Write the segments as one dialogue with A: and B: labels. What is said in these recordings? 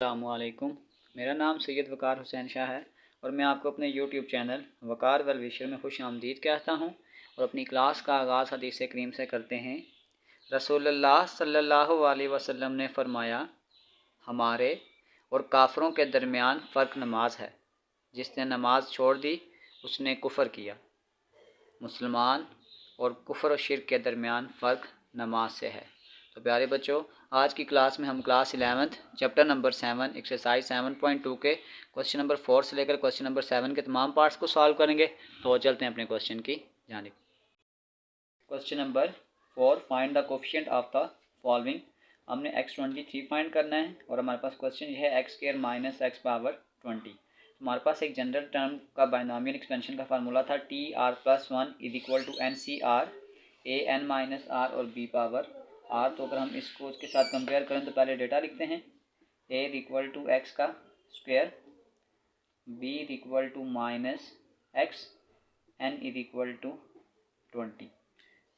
A: अस्सलामुअलैकुम। मेरा नाम सैयद वक़ार हुसैन शाह है और मैं आपको अपने यूट्यूब चैनल वक़ार वेल विशर में खुश आमदीद कहता हूँ। और अपनी क्लास का आगाज़ हदीस करीम से करते हैं। रसूलुल्लाह सल्लल्लाहु अलैहि वसल्लम ने फरमाया, हमारे और काफ़रों के दरमियान फ़र्क नमाज है। जिसने नमाज छोड़ दी उसने कुफ़र किया। मुसलमान और कुफ़र और शिर्क के दरमियान फ़र्क नमाज से है। तो प्यारे बच्चों, आज की क्लास में हम class 11th chapter number 7 exercise 7.2 के क्वेश्चन नंबर 4 से लेकर क्वेश्चन नंबर 7 के तमाम पार्ट्स को सॉल्व करेंगे। तो चलते हैं अपने क्वेश्चन की जानिब। Question number 4, find the coefficient of the following. हमने x23 फाइंड करना है और हमारे पास क्वेश्चन ये है x² माइनस x पावर 20। हमारे पास एक जनरल टर्म का बाइनोमियल एक्सपेंशन का फार्मूला था TR+1 is equal to NCR AN minus R और B पावर R। तो अगर हम इसको उसके साथ कंपेयर करें तो पहले डेटा लिखते हैं। A is equal to x का square, B is equal to minus x, N is equal to 20।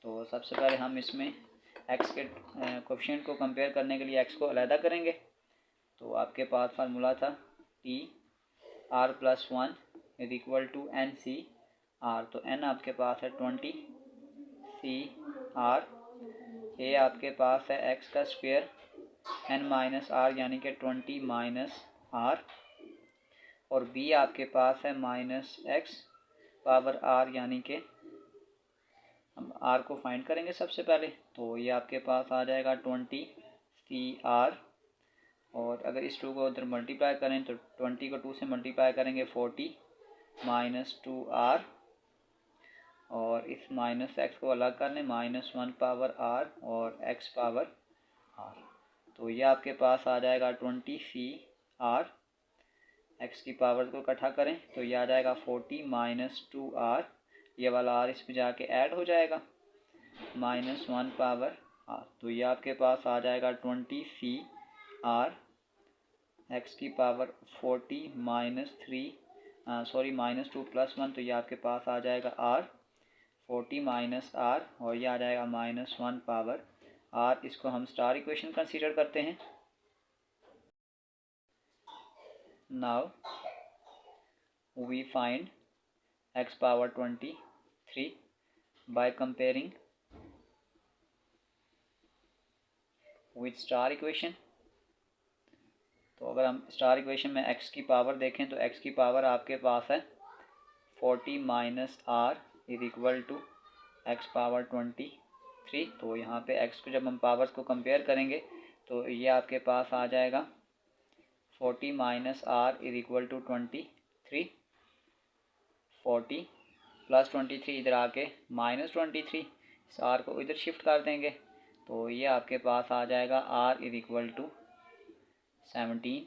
A: तो सबसे पहले हम इसमें x के कोफिशिएंट को कंपेयर करने के लिए x को अलहदा करेंगे। तो आपके पास फार्मूला था TR+1 is equal to NCR। तो N आपके पास है 20, CR A आपके पास है x का स्क्वायर, N माइनस R यानी कि 20 माइनस R, और B आपके पास है माइनस x पावर R यानी कि हम R को फाइंड करेंगे सबसे पहले। तो ये आपके पास आ जाएगा 20 CR, और अगर इस 2 को उधर मल्टीप्लाई करें तो 20 को 2 से मल्टीप्लाई करेंगे 40 माइनस 2R, और इस माइनस x को अलग कर लें -1 पावर R और x पावर R। तो ये आपके पास आ जाएगा 20 CR। x की पावर को इकट्ठा करें तो ये आ जाएगा 40 माइनस 2R। ये वाला R इस पर जाके ऐड हो जाएगा -1 पावर R। तो ये आपके पास आ जाएगा 20 CR x की पावर 40 माइनस 2 प्लस 1। तो ये आपके पास आ जाएगा R 40 माइनस R, और ये आ जाएगा -1 पावर R। इसको हम स्टार इक्वेशन कंसीडर करते हैं। Now we find x power 23 by comparing with star equation. तो अगर हम स्टार इक्वेशन में x की पावर देखें तो x की पावर आपके पास है 40 minus R is equal to x power 23। तो यहाँ पे x को जब हम पावर्स को कंपेयर करेंगे तो ये आपके पास आ जाएगा 40 minus R is equal to 23, 40 plus 23 इधर आके माइनस 23, इस R को इधर शिफ्ट कर देंगे तो ये आपके पास आ जाएगा R is equal to 17।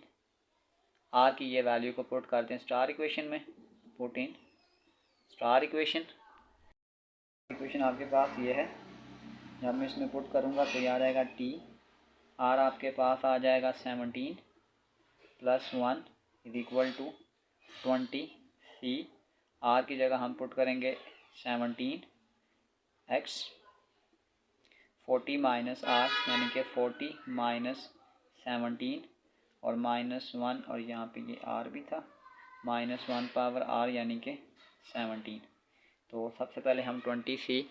A: R की ये वैल्यू को पुट करते हैं स्टार इक्वेशन में, put in star equation. Equation आपके पास ये है, जब मैं इसमें पुट करूँगा तो ये आ जाएगा R आपके पास आ जाएगा 17 plus 1 is equal to 20 R की जगह हम पुट करेंगे 17 x 40 माइनस R यानी कि 40 माइनस 17 और -1, और यहाँ पे ये R भी था -1 पावर R यानी कि 17। तो सबसे पहले हम 20 से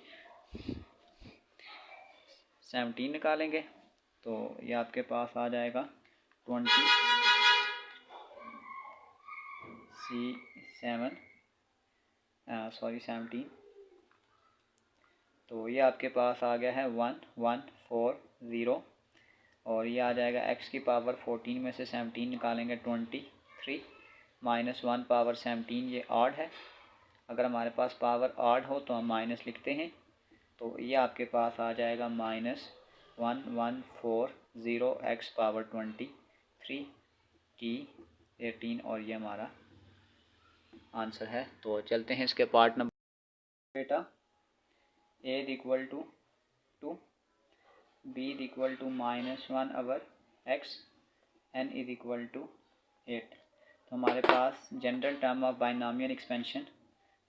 A: 17 निकालेंगे तो ये आपके पास आ जाएगा 20 17। तो ये आपके पास आ गया है 1140, और ये आ जाएगा x की पावर 14 में से 17 निकालेंगे 23 -1 पावर 17, ये ऑड है। अगर हमारे पास पावर ऑड हो तो हम माइनस लिखते हैं। तो ये आपके पास आ जाएगा -1140 x पावर 23 की 18, और ये हमारा आंसर है। तो चलते हैं इसके पार्ट नंबर। बेटा a is equal to 2, b is equal to -1 over x, n is equal to 8। तो हमारे पास general term of binomial expansion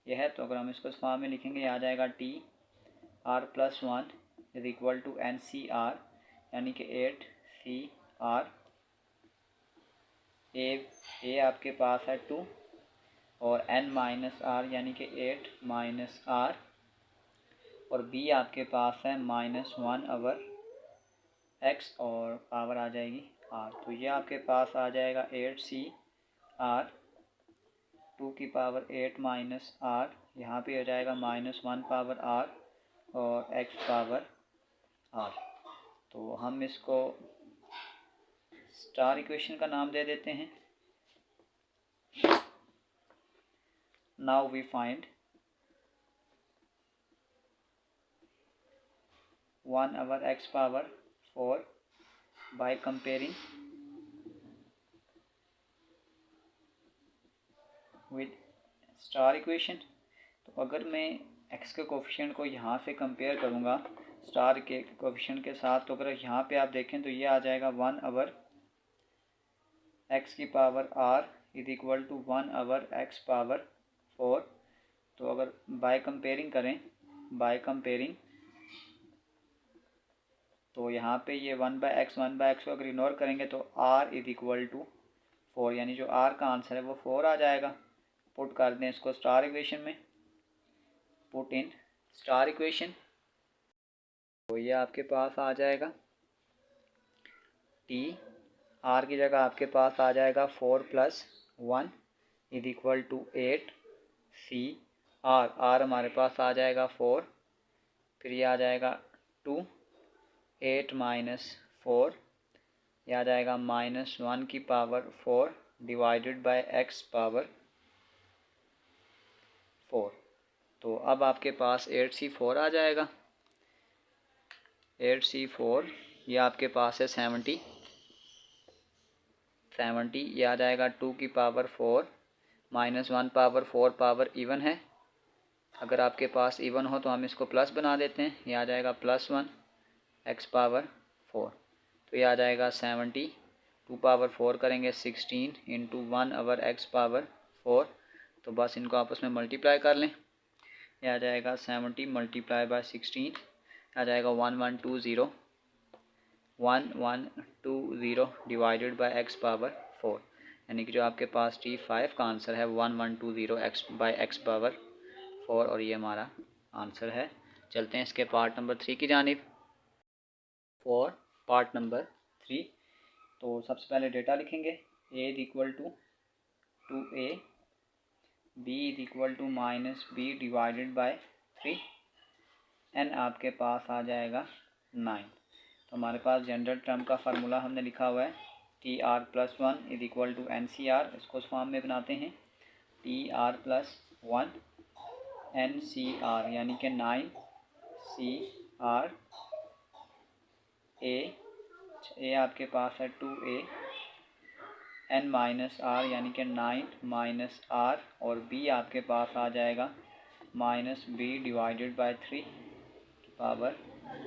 A: यह है। तो अगर हम इसको इस फॉर्म में लिखेंगे आ जाएगा TR+1 is equal to NCR यानी कि 8CR ए आपके पास है 2 और n माइनस आर यानी कि 8 माइनस आर, और बी आपके पास है -1/x और पावर आ जाएगी r। तो ये आपके पास आ जाएगा 8c r 2 की पावर 8 माइनस r, यहाँ पे हो जाएगा -1 पावर r और x पावर r। तो हम इसको स्टार इक्वेशन का नाम दे देते हैं। Now we find 1/x power 4 by comparing with star equation. तो अगर मैं x के कोफिशिएंट को यहाँ से कंपेयर करूँगा स्टार के कोफिशिएंट के साथ, तो अगर यहाँ पे आप देखें तो ये आ जाएगा 1/x की power r is equal to 1/x power 4। तो अगर बाय कंपेयरिंग करें, तो यहाँ पे ये 1/x को अगर इग्नोर करेंगे तो r इज इक्वल टू 4, यानी जो r का आंसर है वो 4 आ जाएगा। पुट कर दें इसको स्टार इक्वेशन में, पुट इन स्टार इक्वेशन। तो ये आपके पास आ जाएगा t r की जगह आपके पास आ जाएगा 4 + 1 is equal to 8 c r हमारे पास आ जाएगा 4, फिर ये आ जाएगा 2 8 माइनस 4, यह आ जाएगा -1 की power 4 divided by x power 4। तो अब आपके पास 8c4 आ जाएगा। 8c4 ये आपके पास है 70, ये आ जाएगा 2 की पावर 4 -1 पावर 4 पावर इवन है। अगर आपके पास इवन हो तो हम इसको प्लस बना देते हैं, ये आ जाएगा +1 x पावर 4। तो ये आ जाएगा 70, 2 पावर 4 करेंगे 16 इंटू 1/x पावर 4। तो बस इनको आपस में मल्टीप्लाई कर लें, ये आ जाएगा 70 मल्टीप्लाई बाय 16, आ जाएगा 1120 डिवाइडेड बाय x पावर 4, यानी कि जो आपके पास T5 का आंसर है 1120 x पावर 4, और ये हमारा आंसर है। चलते हैं इसके पार्ट नंबर 3 की जानिब। फॉर पार्ट नंबर 3, तो सबसे पहले डेटा लिखेंगे। a is equal to 2a, b is equal to -b divided by 3, n आपके पास आ जाएगा 9। तो हमारे पास जनरल टर्म का फार्मूला हमने लिखा हुआ है TR+1 is equal to NCR। इसको उस फॉर्म में बनाते हैं TR+1 NCR, यानी कि 9CR। a आपके पास है 2a, n माइनस r यानी कि 9 माइनस r, और b आपके पास आ जाएगा -b डिवाइडेड बाय 3 की पावर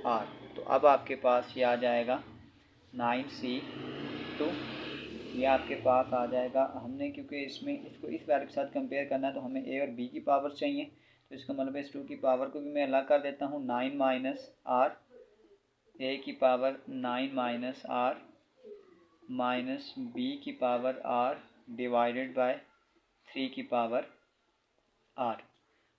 A: r। तो अब आपके पास ये आ जाएगा 9c2, ये आपके पास आ जाएगा। हमने क्योंकि इसको इस वैल्यू के साथ कंपेयर करना है तो हमें a और b की पावर चाहिए, तो इसका मतलब इस 2 की पावर को भी मैं अलग कर देता हूँ। 9 माइनस r, a की power 9 minus r minus b की पावर r डिवाइडेड बाय 3 की पावर r।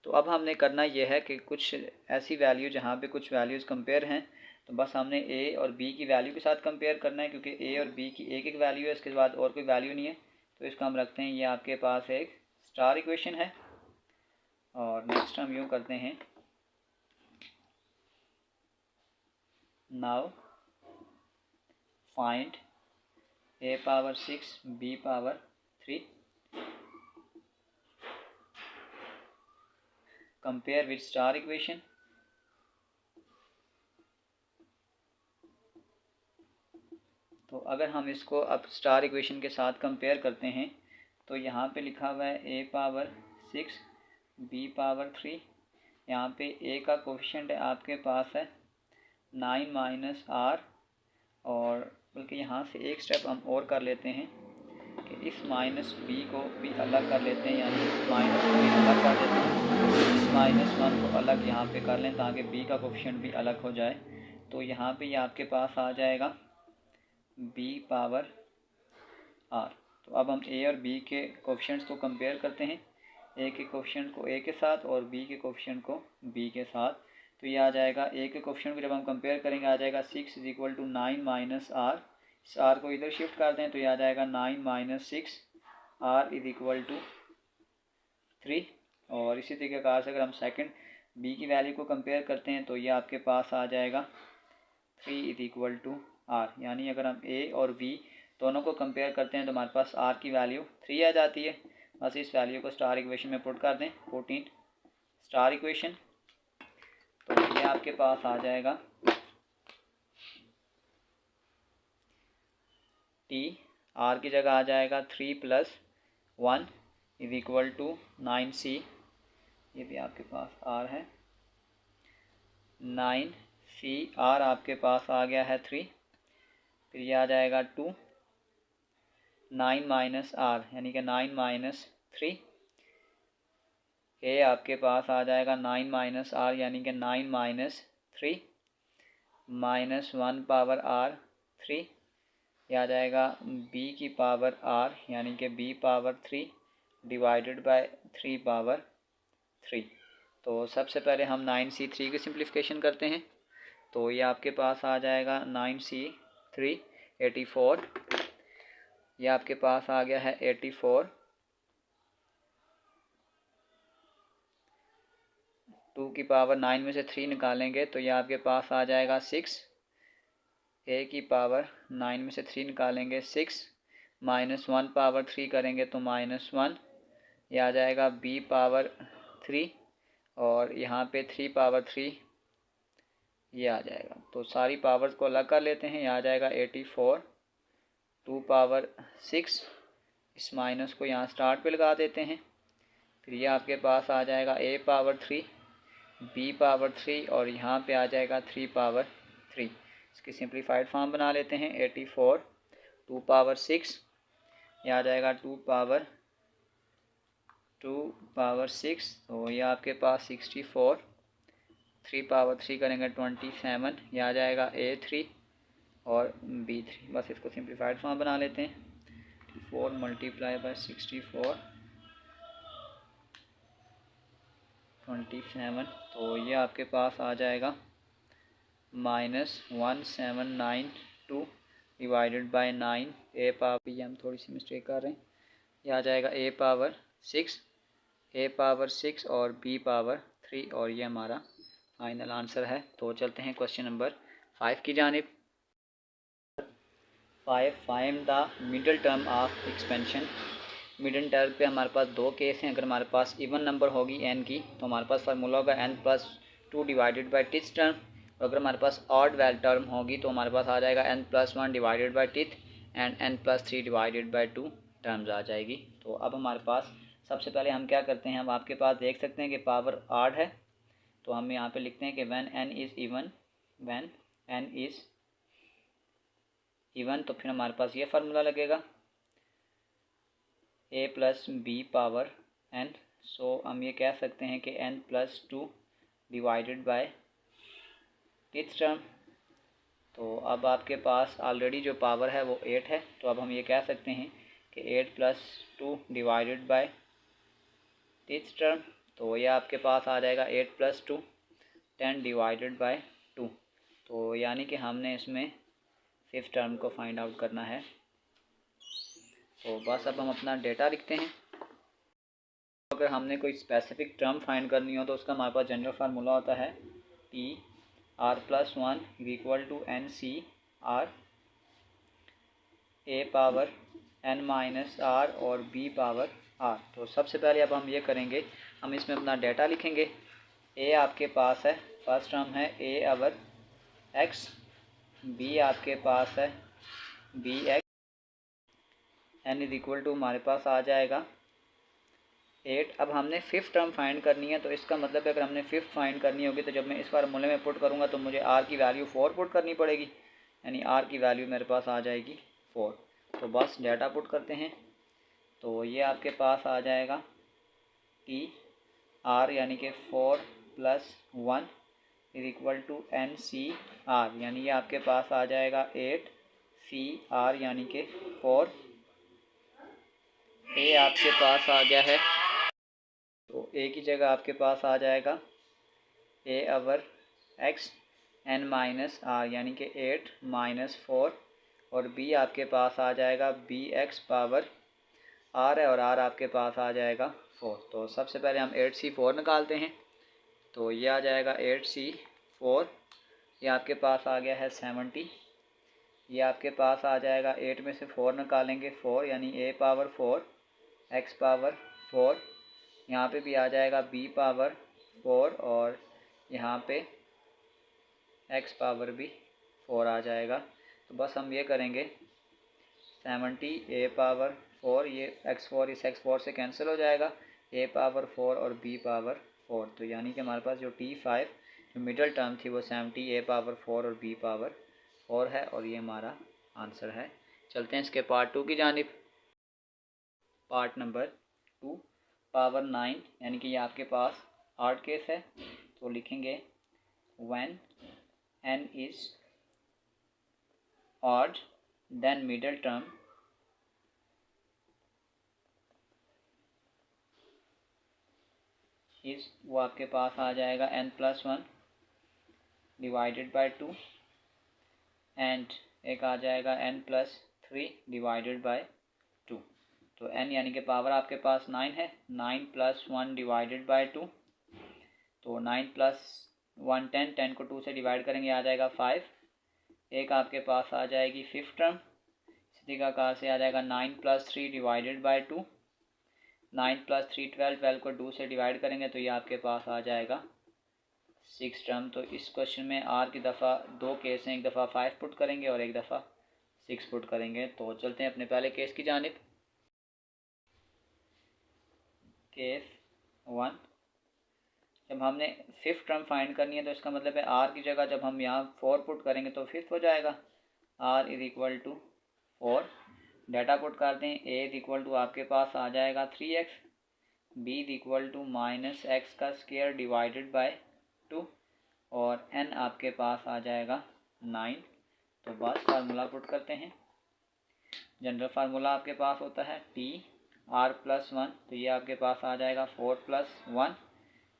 A: तो अब हमने करना यह है कि कुछ ऐसी वैल्यू जहाँ पे कुछ वैल्यूज़ कंपेयर हैं, तो बस हमने a और b की वैल्यू के साथ कंपेयर करना है, क्योंकि a और b की एक वैल्यू है, इसके बाद और कोई वैल्यू नहीं है। तो इसको हम रखते हैं, ये आपके पास एक स्टार इक्वेशन है। और नेक्स्ट हम यूँ करते हैं, now find a power 6 b power 3 compare with star equation. तो अगर हम इसको अब स्टार इक्वेशन के साथ कंपेयर करते हैं, तो यहाँ पे लिखा हुआ है a पावर 6 b पावर 3। यहाँ पे a का कोफिशिएंट है आपके पास है 9 माइनस r, और बल्कि यहाँ से एक स्टेप हम और कर लेते हैं कि इस -b को भी अलग कर लेते हैं, यानी इस माइनस को भी अलग कर देते हैं, इस -1 को अलग यहाँ पे कर लें ताकि b का कोफिशिएंट भी अलग हो जाए। तो यहाँ पे ये आपके पास आ जाएगा b पावर r। तो अब हम ए और बी के कोफिशिएंट्स को कंपेयर करते हैं, ए के कोफिशिएंट को ए के साथ और बी के कोफिशिएंट को बी के साथ। तो ये आ जाएगा, ए के कोफिशिएंट को जब हम कंपेयर करेंगे आ जाएगा 6 is equal to 9 minus R. इस आर को इधर शिफ्ट कर दें तो ये आ जाएगा 9 minus 6 R is equal to 3। और इसी तरीके से अगर हम सेकंड बी की वैल्यू को कंपेयर करते हैं तो ये आपके पास आ जाएगा 3 इज इक्वल टू आर। यानी अगर हम ए और बी दोनों को कंपेयर करते हैं तो हमारे पास आर की वैल्यू 3 आ जाती है। बस इस वैल्यू को स्टार इक्वेशन में पुट कर दें, 14 स्टार इक्वेशन। तो ये आपके पास आ जाएगा टी, आर की जगह आ जाएगा 3 + 1 इज इक्वल टू 9c। ये भी आपके पास आर है, 9c आर आपके पास आ गया है 3। फिर ये आ जाएगा 2 9 माइनस आर यानी कि 9 माइनस 3। ए आपके पास आ जाएगा 9 माइनस आर यानी कि 9 माइनस 3 माइनस 1 पावर आर 3। यह आ जाएगा बी की पावर आर यानी कि B power 3 divided by 3 power 3। तो सबसे पहले हम 9c3 की सिंप्लीफिकेशन करते हैं। तो ये आपके पास आ जाएगा 9c3 84। यह आपके पास आ गया है 84। 2 की पावर 9 में से 3 निकालेंगे तो यह आपके पास आ जाएगा 6। ए की पावर 9 में से 3 निकालेंगे 6 माइनस 1 पावर 3 करेंगे तो -1। यह आ जाएगा बी पावर 3 और यहाँ पे 3 पावर 3 ये आ जाएगा। तो सारी पावर्स को अलग कर लेते हैं। यह आ जाएगा 84 2 पावर 6, इस माइनस को यहाँ स्टार्ट पे लगा देते हैं। फिर ये आपके पास आ जाएगा ए पावर 3 बी पावर 3 और यहाँ पे आ जाएगा 3 पावर 3। इसकी सिंप्लीफाइड फॉर्म बना लेते हैं। 84 2 पावर 6 ये आ जाएगा 2 पावर 6। तो ये आपके पास 64 3 पावर 3 करेंगे 27। ये आ जाएगा A3 और B3। बस इसको सिंप्लीफाइड फॉर्म बना लेते हैं। 4 मल्टीप्लाई बाय 64 27। तो ये आपके पास आ जाएगा -1792 डिवाइडेड बाय 9 ए पावर, ये हम थोड़ी सी मिस्टेक कर रहे हैं। ये आ जाएगा ए पावर 6 और बी पावर 3 और ये हमारा फाइनल आंसर है। तो चलते हैं क्वेश्चन नंबर 5 की जानिब। 5 find the middle term of expansion. Middle term पे हमारे पास दो केस हैं। अगर हमारे पास इवन नंबर होगी n की तो हमारे पास फार्मूला होगा n+2 divided by teeth term. और अगर हमारे पास ऑड वैल टर्म होगी तो हमारे पास आ जाएगा n+1 डिवाइडेड बाय टिथ and n+3 divided by 2 terms आ जाएगी। तो अब हमारे पास सबसे पहले हम क्या करते हैं, हम आपके पास देख सकते हैं कि पावर ऑड है तो हम यहाँ पे लिखते हैं कि व्हेन n इज़ इवन तो फिर हमारे पास ये फार्मूला लगेगा a plus B power n। So हम ये कह सकते हैं कि n+2 divided by teeth term. तो अब आपके पास ऑलरेडी जो पावर है वो 8 है तो अब हम ये कह सकते हैं कि 8+2 डिवाइडेड बाय टिथ टर्म। तो ये आपके पास आ जाएगा 8+2 10 डिवाइडेड बाय 2। तो यानी कि हमने इसमें फिफ्थ टर्म को फाइंड आउट करना है। तो बस अब हम अपना डेटा लिखते हैं। अगर हमने कोई स्पेसिफिक टर्म फाइंड करनी हो तो उसका हमारे पास जनरल फार्मूला होता है TR+1 is equal to NCR A power n minus R और B पावर R। तो सबसे पहले अब हम ये करेंगे, हम इसमें अपना डेटा लिखेंगे। A आपके पास है, फर्स्ट टर्म है A अवर x, B आपके पास है BX, n is equal to हमारे पास आ जाएगा 8। अब हमने फिफ्थ टर्म फाइंड करनी है तो इसका मतलब है अगर हमने फिफ्थ फाइंड करनी होगी तो जब मैं इस फार्मूले में पुट करूँगा तो मुझे r की वैल्यू 4 पुट करनी पड़ेगी, यानी r की वैल्यू मेरे पास आ जाएगी 4। तो बस डाटा पुट करते हैं। तो ये आपके पास आ जाएगा TR यानी कि 4+1 इज इक्वल टू NCR यानी ये आपके पास आ जाएगा 8CR यानी कि 4 आपके पास आ गया है, तो ए की जगह आपके पास आ जाएगा ए अवर एक्स एन माइनस आर यानी कि 8 माइनस 4, और बी आपके पास आ जाएगा बी एक्स पावर आर है और आर आपके पास आ जाएगा 4। तो सबसे पहले हम 8c4 निकालते हैं, तो ये आ जाएगा 8c4, ये आपके पास आ गया है 70, ये आपके पास आ जाएगा 8 में से 4 निकालेंगे 4 यानी a पावर 4 x पावर 4, यहाँ पे भी आ जाएगा b पावर 4 और यहाँ पे x पावर भी 4 आ जाएगा। तो बस हम ये करेंगे 70 a पावर 4, ये x4 इस x4 से कैंसिल हो जाएगा, a पावर 4 और b पावर 4, तो यानी कि हमारे पास जो t5 जो मिडल टर्म थी वो 70 a पावर 4 और b पावर 4 है, और ये हमारा आंसर है। चलते हैं इसके पार्ट 2 की जानिब। पार्ट नंबर 2 पावर 9 यानी कि ये आपके पास हार्ड केस है, तो लिखेंगे when n is odd then middle term is, वो आपके पास आ जाएगा n+1 डिवाइडेड बाय 2 एंड एक आ जाएगा n+3 डिवाइडेड बाय 2। तो n यानी कि पावर आपके पास 9 है, 9+1 डिवाइडेड बाय 2, तो 9+1 10, 10 को 2 से डिवाइड करेंगे आ जाएगा 5, एक आपके पास आ जाएगी फिफ्थ टर्म, इसी प्रकार से आ जाएगा 9+3 डिवाइडेड बाय 2, 9+3 12, 12 को 2 से डिवाइड करेंगे तो ये आपके पास आ जाएगा 6 टर्म। तो इस क्वेश्चन में आर की दफ़ा 2 केस हैं, एक दफ़ा 5 पुट करेंगे और एक दफ़ा 6 पुट करेंगे। तो चलते हैं अपने पहले केस की जानिब। केस 1, जब हमने फिफ्थ टर्म फाइंड करनी है तो इसका मतलब है आर की जगह जब हम यहाँ 4 पुट करेंगे तो फिफ्थ हो जाएगा, R is equal to 4, data put करते हैं, ए इज इक्वल टू आपके पास आ जाएगा 3x, B is equal to -x का स्क्वायर डिवाइडेड बाय 2 और n आपके पास आ जाएगा 9। तो बस फार्मूला पुट करते हैं, जनरल फार्मूला आपके पास होता है t r+1, तो ये आपके पास आ जाएगा 4+1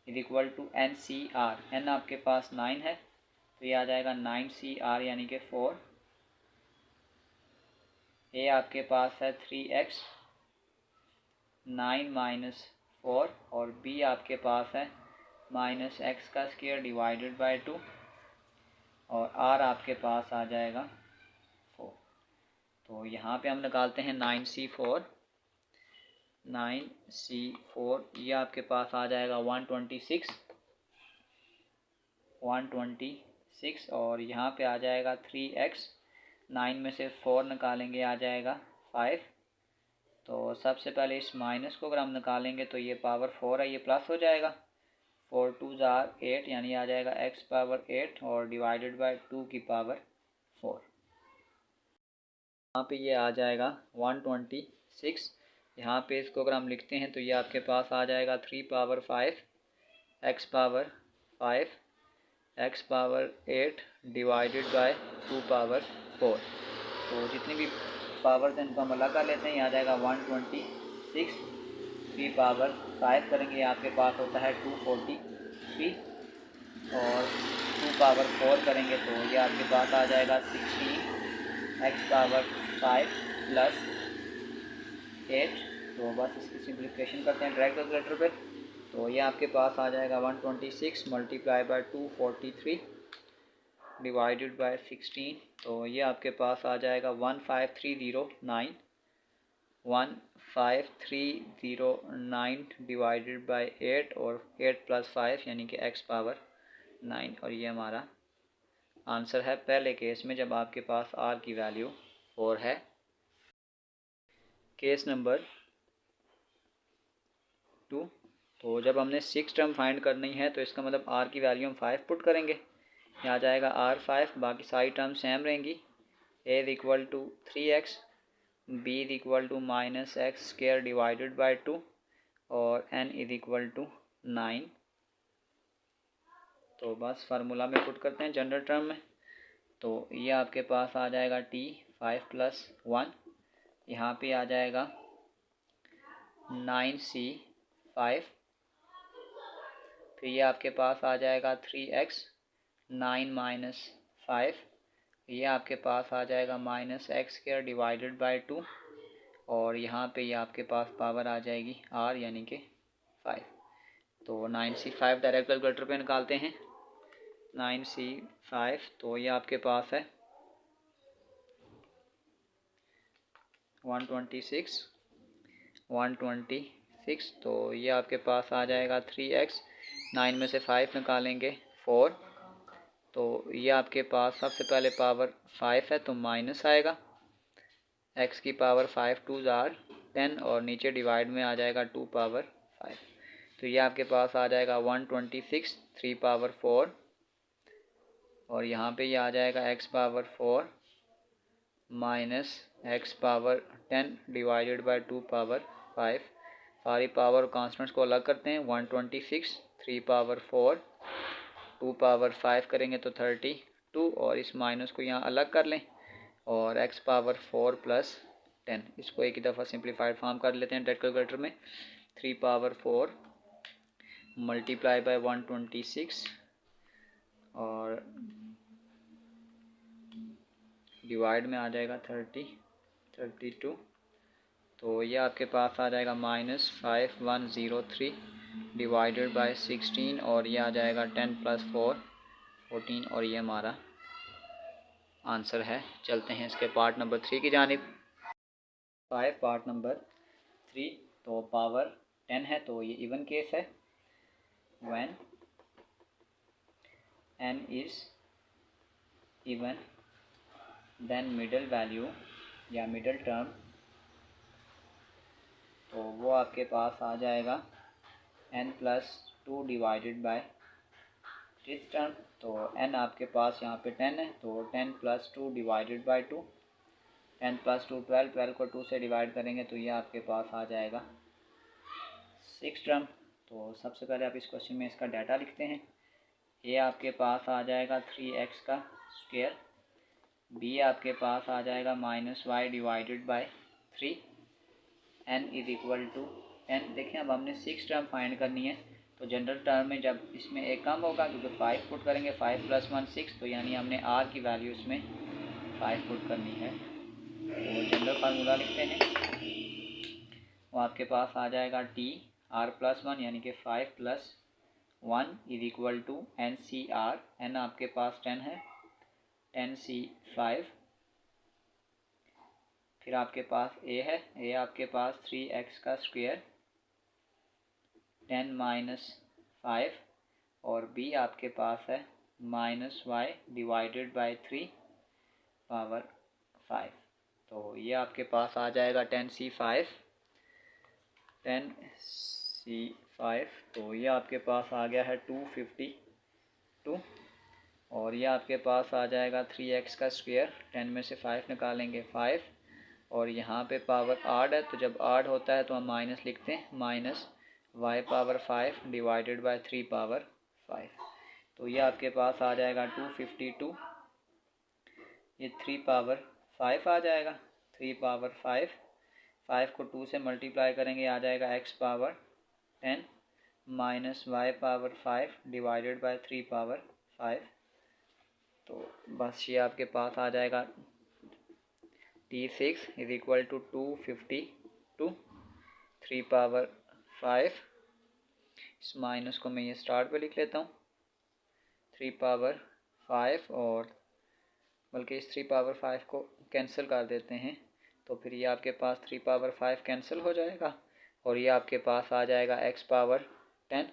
A: is equal to NCR, n आपके पास 9 है तो ये आ जाएगा 9CR यानी कि 4, a आपके पास है 3x 9 माइनस 4 और b आपके पास है -x का स्क्वायर डिवाइडेड बाय 2 और r आपके पास आ जाएगा 4। तो यहाँ पे हम निकालते हैं 9C4, 9C4 ये आपके पास आ जाएगा 126 और यहाँ पे आ जाएगा 3x, 9 में से 4 निकालेंगे आ जाएगा 5। तो सबसे पहले इस माइनस को अगर हम निकालेंगे तो ये पावर 4 है, ये प्लस हो जाएगा, 4 2 आर 8 यानी आ जाएगा x पावर 8 और डिवाइडेड बाय 2 की पावर 4। यहाँ पे ये आ जाएगा 126, यहाँ पे इसको अगर हम लिखते हैं तो ये आपके पास आ जाएगा 3 power 5 x power 5 x power 8 divided by 2 power 4। तो जितनी भी पावर इनको हम अलग कर लेते हैं, ये आ जाएगा 126, 3 पावर 5 करेंगे आपके पास होता है 243 और 2 पावर 4 करेंगे तो ये आपके पास आ जाएगा 16 x पावर 5 प्लस 8। तो बस इसकी सिंप्लीफिकेशन करते हैं डायरेक्ट कैलकुलेटर पे, तो ये आपके पास आ जाएगा 126 मल्टीप्लाई बाय 243 डिवाइडेड बाय 16, तो ये आपके पास आ जाएगा 15309 डिवाइडेड बाय 8 और 8 + 5 यानी कि x पावर 9, और ये हमारा आंसर है पहले केस में जब आपके पास r की वैल्यू 4 है। केस नंबर 2, तो जब हमने 6 टर्म फाइंड करनी है तो इसका मतलब r की वैल्यू हम 5 पुट करेंगे, यहाँ आ जाएगा r5, बाकी सारी टर्म सेम रहेंगी, a is equal to 3x, b is equal to -x square divided by 2 और n इज इक्वल टू 9। तो बस फार्मूला में पुट करते हैं जनरल टर्म में, तो ये आपके पास आ जाएगा t 5+1, यहाँ पे आ जाएगा 9C5, फिर ये आपके पास आ जाएगा 3x 9 माइनस 5, ये आपके पास आ जाएगा -x² डिवाइडेड बाय 2, और यहाँ पे ये आपके पास पावर आ जाएगी r यानी कि 5। तो 9C5 डायरेक्ट कैलकुलेटर पे निकालते हैं। 9C5 तो ये आपके पास है 126, तो ये आपके पास आ जाएगा 3x, 9 में से 5 निकालेंगे 4, तो ये आपके पास सबसे पहले पावर 5 है तो माइनस आएगा, x की पावर 5 2 ज़ार 10, और नीचे डिवाइड में आ जाएगा 2 पावर 5, तो ये आपके पास आ जाएगा 126 3 पावर 4, और यहाँ पे ये आ जाएगा x power 4 minus x power 10 divided by 2 power 5। सारी पावर कॉन्स्टेंट्स को अलग करते हैं। 126 3 पावर 4 2 पावर 5 करेंगे तो 32, और इस माइनस को यहाँ अलग कर लें, और x पावर 4 प्लस 10, इसको एक ही दफ़ा सिंप्लीफाइड फॉर्म कर लेते हैं डायरेक्ट कैलकुलेटर में। 3 पावर 4 मल्टीप्लाई बाय 126 और डिवाइड में आ जाएगा 32, तो ये आपके पास आ जाएगा -5103 डिवाइडेड बाय 16, और ये आ जाएगा 10 + 4 14, और ये हमारा आंसर है। चलते हैं इसके पार्ट नंबर 3 की जानिब। 5 पार्ट नंबर 3, तो पावर 10 है तो ये इवन केस है। When n is even then middle value या मिडल टर्म, तो वो आपके पास आ जाएगा n+2 divided by this term. तो n आपके पास यहाँ पे 10 है तो 10 + 2 डिवाइडेड बाय 2, 10 + 2 12, 12 को 2 से डिवाइड करेंगे तो ये आपके पास आ जाएगा 6 टर्म। तो सबसे पहले आप इस क्वेश्चन में इसका डाटा लिखते हैं। ये आपके पास आ जाएगा 3x का स्क्वायर, b आपके पास आ जाएगा -y divided by 3, n is equal to 10। देखें अब हमने 6 टर्म फाइंड करनी है, तो जनरल टर्म में जब इसमें एक कम होगा क्योंकि 5 पुट करेंगे, 5 + 1 6, तो यानी हमने r की वैल्यू इसमें 5 पुट करनी है। तो जनरल फार्मूला लिखते हैं, वो आपके पास आ जाएगा t r+1 यानी कि 5 + 1 is equal to NCr, n आपके पास 10 है 10C5, फिर आपके पास a है, a आपके पास 3x का स्क्वायर 10 - 5, और b आपके पास है -y डिवाइडेड बाय 3 पावर 5। तो ये आपके पास आ जाएगा 10C5, तो ये आपके पास आ गया है 252, और ये आपके पास आ जाएगा 3x का स्क्वायर, 10 में से 5 निकालेंगे 5, और यहाँ पे पावर आड है तो जब आड होता है तो हम माइनस लिखते हैं, -y power 5 divided by 3 power 5। तो ये आपके पास आ जाएगा 252, ये 3 पावर 5 आ जाएगा, 3 पावर 5 को 2 से मल्टीप्लाई करेंगे आ जाएगा x power 10 -y power 5 divided by 3 power 5। तो बस ये आपके पास आ जाएगा T6 is equal to 252 3 power 5, इस माइनस को मैं ये स्टार्ट पे लिख लेता हूँ 3 पावर 5, और बल्कि इस 3 पावर 5 को कैंसिल कर देते हैं, तो फिर ये आपके पास 3 पावर 5 कैंसिल हो जाएगा, और ये आपके पास आ जाएगा x पावर 10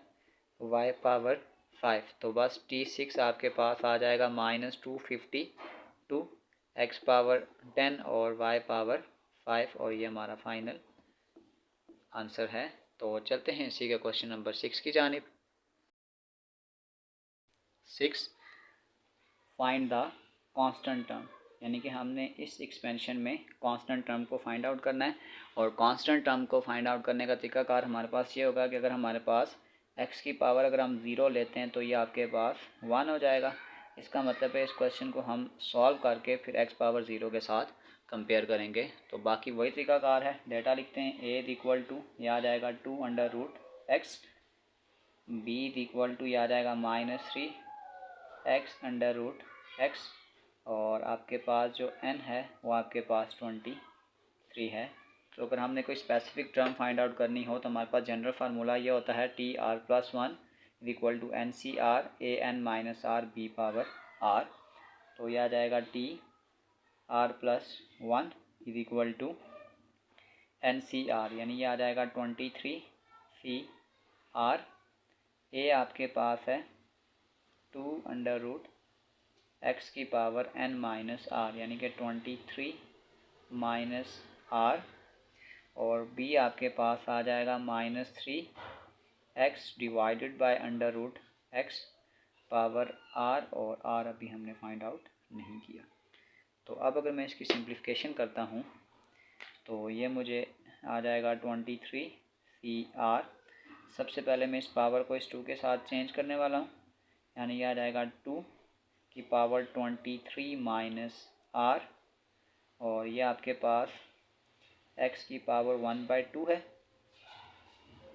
A: y पावर 5। तो बस T6 आपके पास आ जाएगा -252 x पावर 10 और y पावर 5, और ये हमारा फाइनल आंसर है। तो चलते हैं इसी के क्वेश्चन नंबर 6 की जानिब। 6 फाइंड द कांस्टेंट टर्म, यानी कि हमने इस एक्सपेंशन में कांस्टेंट टर्म को फाइंड आउट करना है, और कांस्टेंट टर्म को फाइंड आउट करने का तरीकाकार हमारे पास ये होगा कि अगर हमारे पास x की पावर अगर हम 0 लेते हैं तो ये आपके पास 1 हो जाएगा। इसका मतलब है इस क्वेश्चन को हम सॉल्व करके फिर x पावर 0 के साथ कंपेयर करेंगे। तो बाकी वही तरीकाकार है, डेटा लिखते हैं। ए इज इक्वल टू यह आ जाएगा 2 under root X, B is equal to यह आ जाएगा -3 एक्स अंडर रूट एक्स, और आपके पास जो n है वो आपके पास 23 है। तो अगर हमने कोई स्पेसिफिक टर्म फाइंड आउट करनी हो तो हमारे पास जनरल फार्मूला ये होता है T R plus 1 is equal to N C R A N minus R B power R. तो यह आ जाएगा T R plus 1 is equal to N C R, यानी यह आ जाएगा 23 सी आर। ए आपके पास है 2 अंडर रूट एक्स की पावर n माइनस आर, यानी कि 23 माइनस आर, और b आपके पास आ जाएगा -3 X divided by under root X power r, और r अभी हमने फाइंड आउट नहीं किया। तो अब अगर मैं इसकी सिंप्लीफिकेशन करता हूँ तो ये मुझे आ जाएगा 23 सी आर। सबसे पहले मैं इस पावर को इस 2 के साथ चेंज करने वाला हूँ, यानी यह आ जाएगा 2 की पावर 23 माइनस आर, और ये आपके पास x की पावर 1/2 है,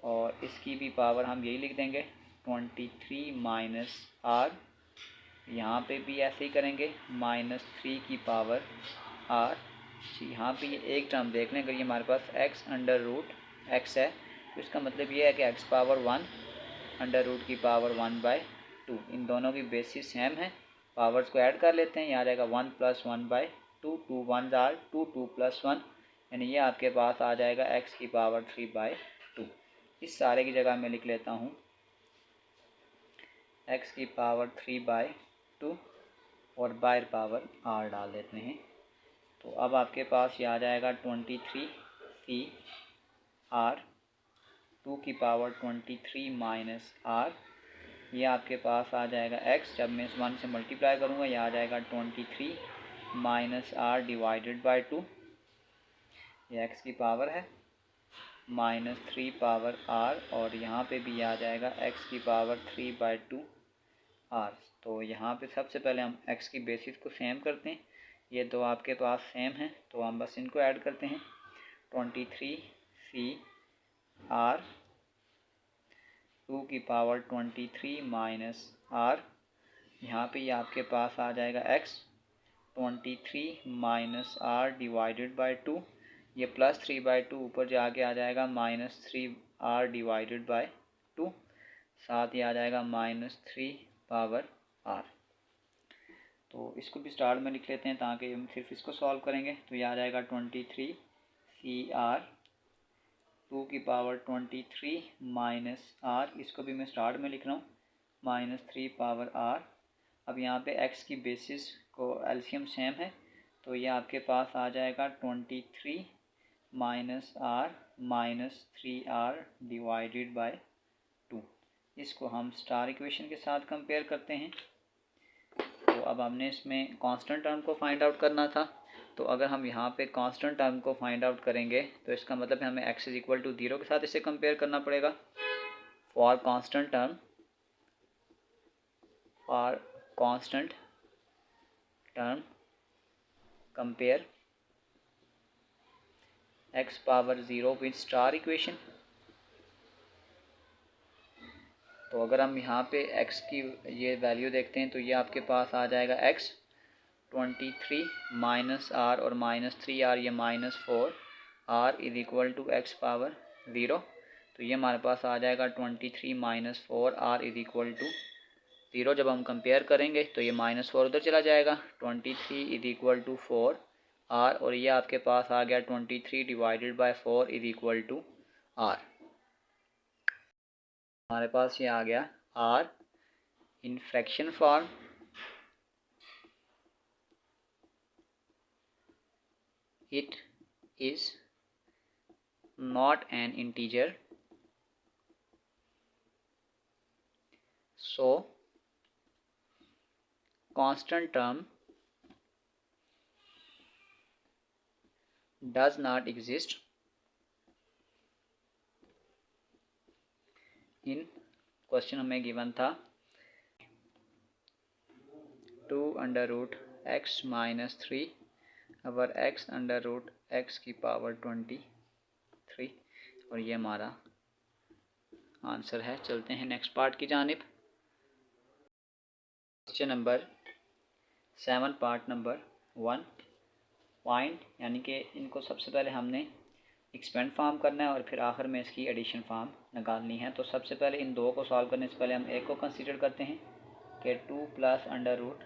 A: और इसकी भी पावर हम यही लिख देंगे 23 माइनस आर। यहाँ पे भी ऐसे ही करेंगे, -3 की पावर आर। यहाँ पे ये एक टर्म देख लें, अगर ये हमारे पास x अंडर रूट एक्स है तो इसका मतलब ये है कि x पावर 1 अंडर रूट की पावर 1/2, इन दोनों की बेसिस सेम है। पावर्स को ऐड कर लेते हैं, यहाँ आ जाएगा 1 + 1/2, 2 1 आर 2, 2 + 1, यानी ये आपके पास आ जाएगा x की पावर 3/2। इस सारे की जगह मैं लिख लेता हूँ x की पावर 3/2 और बाहर पावर r डाल देते हैं। तो अब आपके पास ये आ जाएगा 23 सी आर 2 की पावर 23 माइनस आर, ये आपके पास आ जाएगा x, जब मैं इस 1 से मल्टीप्लाई करूँगा यह आ जाएगा 23 माइनस आर डिवाइडेड बाई 2, ये x की पावर है, -3 पावर r, और यहाँ पे भी आ जाएगा x की पावर 3/2 r। तो यहाँ पे सबसे पहले हम x की बेसिस को सेम करते हैं, ये दो आपके पास सेम हैं तो हम बस इनको ऐड करते हैं। 23 सी आर 2 की पावर 23 माइनस आर, यहाँ पे ये आपके पास आ जाएगा x 23 minus R divided by 2, ये +3/2 ऊपर जाके आ जाएगा -3 आर डिवाइडेड बाई 2, साथ ही आ जाएगा -3 पावर आर। तो इसको भी स्टार्ट में लिख लेते हैं ताकि हम सिर्फ इसको सॉल्व करेंगे। तो ये आ जाएगा 23 सी आर 2 की पावर 23 माइनस आर, इसको भी मैं स्टार्ट में लिख रहा हूँ -3 पावर आर। अब यहाँ पे x की बेसिस को एलसीएम सेम है तो ये आपके पास आ जाएगा 23 minus are -3r divided by 2। इसको हम स्टार इक्वेशन के साथ कंपेयर करते हैं। तो अब हमने इसमें कांस्टेंट टर्म को फाइंड आउट करना था, तो अगर हम यहाँ पे कांस्टेंट टर्म को फाइंड आउट करेंगे तो इसका मतलब हमें x इज इक्वल टू 0 के साथ इसे कंपेयर करना पड़ेगा। For constant term compare x power 0 with star equation. तो अगर हम यहाँ पे x की ये वैल्यू देखते हैं तो ये आपके पास आ जाएगा x 23 माइनस आर और -3r, ये -4 r is equal to x power 0। तो ये हमारे पास आ जाएगा 23 minus 4r is equal to 0। जब हम कंपेयर करेंगे तो ये -4 उधर चला जाएगा, 23 इज इक्वल टू 4r, और ये आपके पास आ गया 23 divided by 4 is equal to r। हमारे पास ये आ गया r in fraction form. It is not an integer, so constant term does not exist in question हमें गिवन था 2 अंडर रूट x -3 अवर x अंडर रूट x की power 23 और ये हमारा आंसर है। चलते हैं नेक्स्ट पार्ट की जानिब। Question number 7 part number 1 point, यानी कि इनको सबसे पहले हमने एक्सपेंड फार्म करना है और फिर आखिर में इसकी एडिशन फार्म निकालनी है। तो सबसे पहले इन दो को सॉल्व करने से पहले हम एक को कंसीडर करते हैं कि 2 प्लस अंडर रूट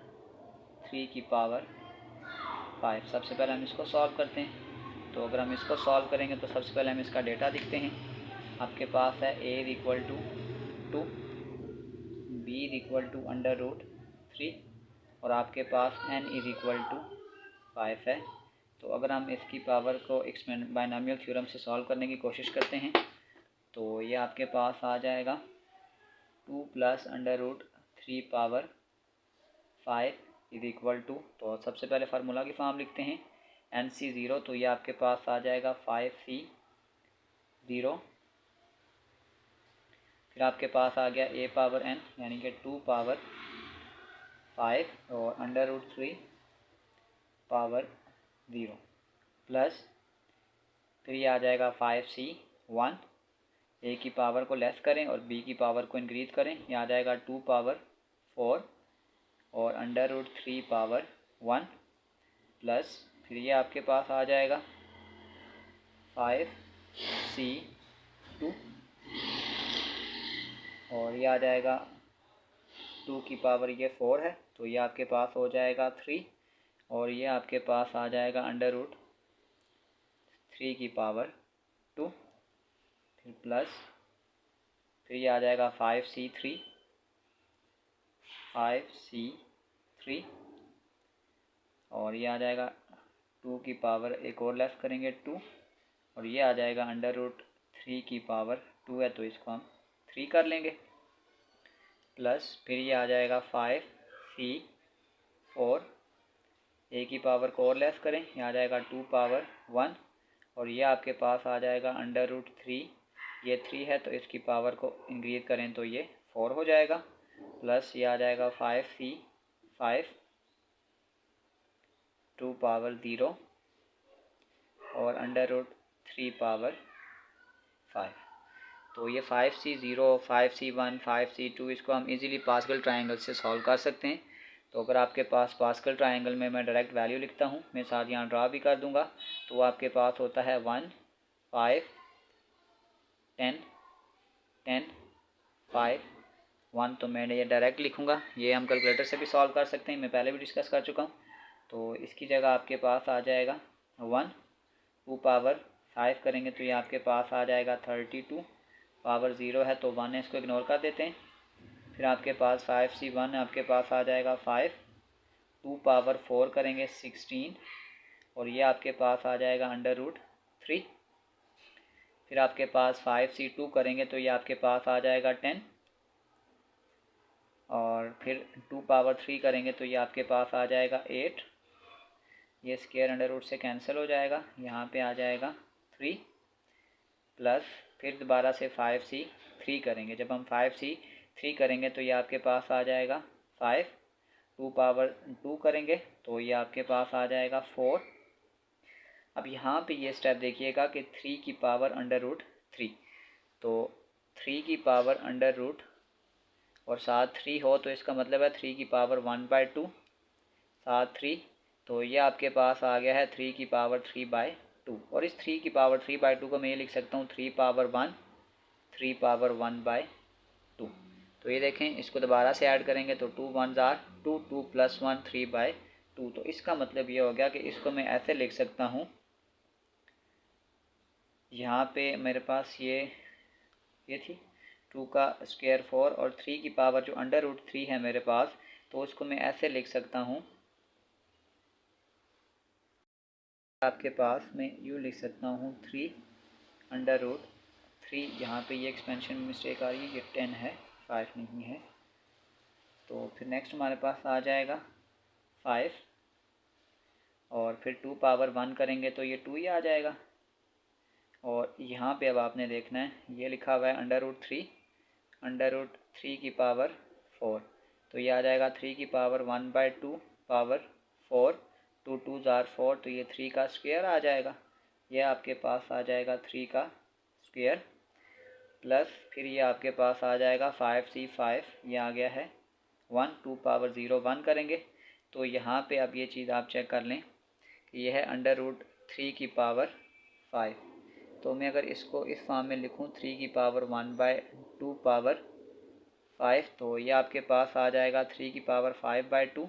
A: 3 की पावर 5। सबसे पहले हम इसको सॉल्व करते हैं। तो अगर हम इसको सॉल्व करेंगे तो सबसे पहले हम इसका डेटा लिखते हैं। आपके पास है a equal to 2, b equal to under root 3 और आपके पास n इज इक्वल टू 5 है। तो अगर हम इसकी पावर को एक्सपेंड बाइनोमियल थ्योरम से सॉल्व करने की कोशिश करते हैं तो ये आपके पास आ जाएगा 2 plus under root 3 power 5 is equal to, तो सबसे पहले फार्मूला की फॉर्म लिखते हैं NC 0, तो ये आपके पास आ जाएगा 5C 0। फिर आपके पास आ गया a पावर n यानी कि 2 पावर 5 और अंडर रूट 3 पावर 0 प्लस फिर ये आ जाएगा 5C 1। a की पावर को लेस करें और b की पावर को इंक्रीज करें, ये आ जाएगा 2 पावर 4 और अंडर रूट 3 पावर 1 प्लस फिर ये आपके पास आ जाएगा 5C 2 और ये आ जाएगा 2 की पावर ये 4 है, तो ये आपके पास हो जाएगा 3 और ये आपके पास आ जाएगा अंडर रूट 3 की पावर 2 फिर प्लस फिर ये आ जाएगा 5C 3 और ये आ जाएगा 2 की पावर एक और लेस करेंगे 2 और ये आ जाएगा अंडर रूट 3 की पावर 2 है, तो इसको हम 3 कर लेंगे प्लस फिर ये आ जाएगा 5C 4, a की पावर को और लेस करें, ये आ जाएगा 2 पावर 1 और ये आपके पास आ जाएगा अंडर रूट 3, ये 3 है तो इसकी पावर को इंक्रीज करें तो ये 4 हो जाएगा प्लस ये आ जाएगा 5C 5 2 पावर 0 और अंडर रूट 3 पावर 5। तो ये 5C 0 5C 1 5C 2 इसको हम इजीली पास्कल ट्रायंगल से सॉल्व कर सकते हैं। तो अगर आपके पास पास्कल ट्रायंगल में मैं डायरेक्ट वैल्यू लिखता हूँ, मैं साथ यहाँ ड्रा भी कर दूँगा, तो आपके पास होता है 1 5 10 10 5 1। तो मैं ये डायरेक्ट लिखूँगा, ये हम कैलकुलेटर से भी सॉल्व कर सकते हैं, मैं पहले भी डिस्कस कर चुका हूँ। तो इसकी जगह आपके पास आ जाएगा 1 2 पावर 5 करेंगे तो ये आपके पास आ जाएगा 32 पावर 0 है तो 1 है, इसको इग्नोर कर देते हैं। फिर आपके पास 5C 1 आपके पास आ जाएगा 5 2 पावर 4 करेंगे 16 और ये आपके पास आ जाएगा अंडर रूट 3। फिर आपके पास 5C 2 करेंगे तो ये आपके पास आ जाएगा 10 और फिर 2 पावर 3 करेंगे तो ये आपके पास आ जाएगा 8, ये स्क्वायर अंडर रूट से कैंसिल हो जाएगा, यहाँ पे आ जाएगा 3 प्लस फिर दोबारा से 5C 3 करेंगे। जब हम 5C 3 करेंगे तो ये आपके पास आ जाएगा 5 2 पावर 2 करेंगे तो ये आपके पास आ जाएगा 4। अब यहाँ पे ये स्टेप देखिएगा कि 3 की पावर अंडर रूट 3, तो 3 की पावर अंडर रूट और साथ 3 हो तो इसका मतलब है 3 की पावर 1/2 साथ 3, तो ये आपके पास आ गया है 3 की पावर 3/2 और इस 3 की पावर 3/2 को मैं ये लिख सकता हूँ 3 पावर 1 3 पावर 1/2। तो ये देखें, इसको दोबारा से ऐड करेंगे तो 2 1 ज़ार 2 2 प्लस 1 3/2। तो इसका मतलब ये हो गया कि इसको मैं ऐसे लिख सकता हूँ, यहाँ पे मेरे पास ये थी 2 का स्क्वायर 4 और 3 की पावर जो अंडर रूट 3 है मेरे पास, तो उसको मैं ऐसे लिख सकता हूँ, आपके पास मैं यूँ लिख सकता हूँ 3 अंडर रूट 3, यहाँ पे ये एक्सपेंशन में मिस्टेक आ रही है, ये 10 है 5 नहीं है। तो फिर नेक्स्ट हमारे पास आ जाएगा 5 और फिर 2 पावर 1 करेंगे तो ये 2 ही आ जाएगा और यहाँ पे अब आपने देखना है ये लिखा हुआ है अंडर रूट 3 की पावर 4, तो ये आ जाएगा 3 की पावर 1/2 पावर 4 2 2s आर 4, तो ये 3 का स्क्वायर आ जाएगा। ये आपके पास आ जाएगा 3 का स्क्वायर, प्लस फिर ये आपके पास आ जाएगा 5c5, ये आ गया है 1, 2 पावर 0 1 करेंगे तो यहाँ पे अब ये चीज़ आप चेक कर लें कि यह है √3 की पावर 5। तो मैं अगर इसको इस फॉर्म में लिखूँ 3 की पावर 1/2 पावर 5, तो ये आपके पास आ जाएगा 3 की पावर 5/2।